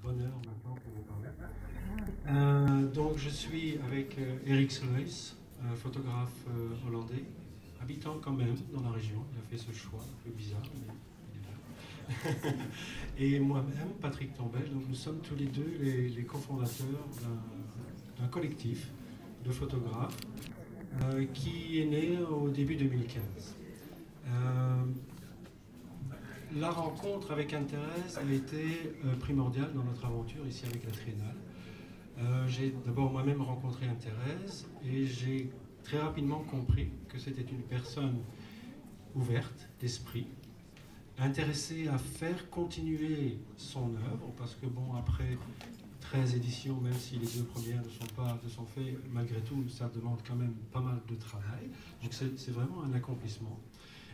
bonheur maintenant pour vous parler. Donc je suis avec Erik Sluis, photographe hollandais, habitant quand même dans la région. Il a fait ce choix un peu bizarre, mais il est là. Et moi-même, Patrick Tombel, donc nous sommes tous les deux les cofondateurs d'un collectif de photographes qui est né au début 2015. La rencontre avec Anne-Thérèse a été primordiale dans notre aventure ici avec la Triennale. J'ai d'abord moi-même rencontré Anne-Thérèse et j'ai très rapidement compris que c'était une personne ouverte d'esprit, intéressée à faire continuer son œuvre, parce que bon, après 13 éditions, même si les deux premières ne sont faites, malgré tout, ça demande quand même pas mal de travail. Donc c'est vraiment un accomplissement.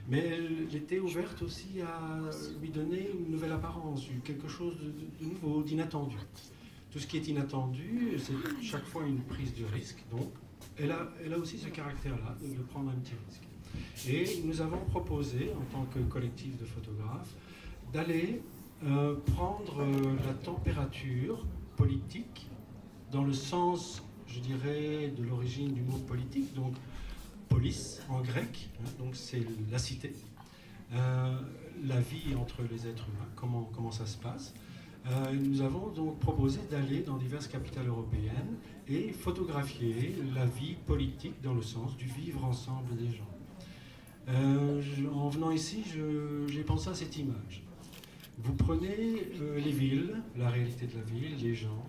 Mais elle était ouverte aussi à lui donner une nouvelle apparence, quelque chose de nouveau, d'inattendu. Tout ce qui est inattendu, c'est chaque fois une prise de risque. Donc, elle a aussi ce caractère-là, de prendre un petit risque. Et nous avons proposé, en tant que collectif de photographes, d'aller prendre la température politique dans le sens, je dirais, de l'origine du mot politique, donc polis en grec, hein, donc c'est la cité, la vie entre les êtres humains, comment ça se passe. Nous avons donc proposé d'aller dans diverses capitales européennes et photographier la vie politique dans le sens du vivre ensemble des gens. En venant ici, j'ai pensé à cette image. Vous prenez les villes, la réalité de la ville, les gens,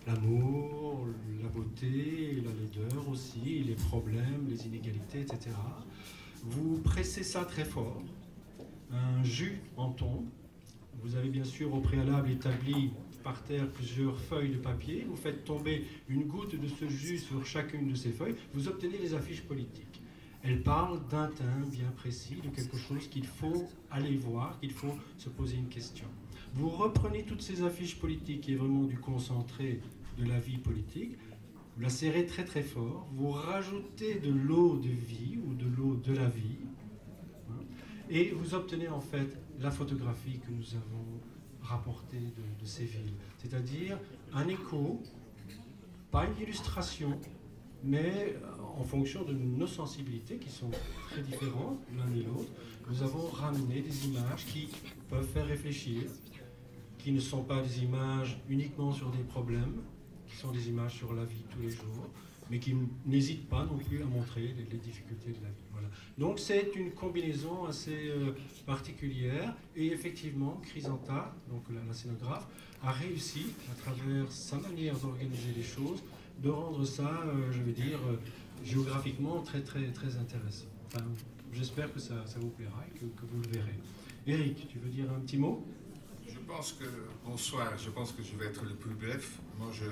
l'amour, la beauté, la laideur aussi, les problèmes, les inégalités, etc. Vous pressez ça très fort, un jus en tombe. Vous avez bien sûr au préalable établi par terre plusieurs feuilles de papier. Vous faites tomber une goutte de ce jus sur chacune de ces feuilles. Vous obtenez les affiches politiques. Elles parlent d'un thème bien précis, de quelque chose qu'il faut aller voir, qu'il faut se poser une question. Vous reprenez toutes ces affiches politiques, qui est vraiment du concentré de la vie politique, vous la serrez très très fort, vous rajoutez de l'eau de vie ou de l'eau de la vie, hein, et vous obtenez en fait la photographie que nous avons rapportée de ces villes. C'est-à-dire un écho, pas une illustration, mais en fonction de nos sensibilités qui sont très différentes l'un et l'autre, nous avons ramené des images qui peuvent faire réfléchir, qui ne sont pas des images uniquement sur des problèmes, qui sont des images sur la vie tous les jours, mais qui n'hésitent pas non plus à montrer les difficultés de la vie. Voilà. Donc c'est une combinaison assez particulière, et effectivement, Chrysanta, donc la scénographe, a réussi, à travers sa manière d'organiser les choses, de rendre ça, je vais dire, géographiquement très, très, très intéressant. Enfin, j'espère que ça vous plaira et que vous le verrez. Eric, tu veux dire un petit mot ? Bonsoir, je pense que je vais être le plus bref. Moi, je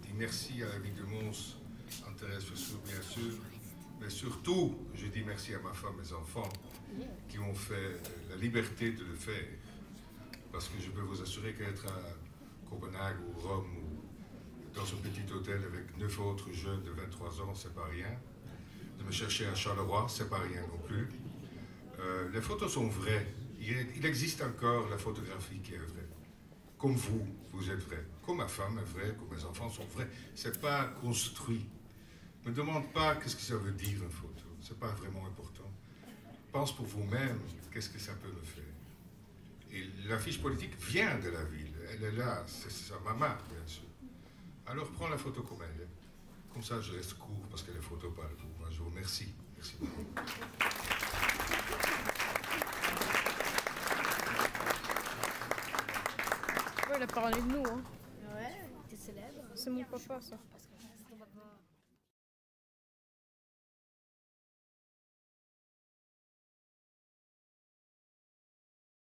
dis merci à la ville de Mons, Anne-Thérèse Fessou, bien sûr, mais surtout, je dis merci à ma femme et mes enfants qui ont fait la liberté de le faire. Parce que je peux vous assurer qu'être à Copenhague ou Rome ou dans un petit hôtel avec 9 autres jeunes de 23 ans, c'est pas rien. De me chercher à Charleroi, c'est pas rien non plus. Les photos sont vraies. Il existe encore la photographie qui est vraie. Comme vous êtes vrai. Comme ma femme est vraie, comme mes enfants sont vrais. C'est pas construit. Ne me demande pas qu'est-ce que ça veut dire une photo. C'est pas vraiment important. Pense pour vous-même, qu'est-ce que ça peut me faire. Et l'affiche politique vient de la ville. Elle est là, c'est sa maman, bien sûr. Alors prends la photo comme elle est. Comme ça, je reste court parce que les photos parlent pour moi. Je vous remercie. Merci beaucoup. Ouais, il a parlé de nous, hein. Ouais, t'es célèbre. C'est mon papa, ça.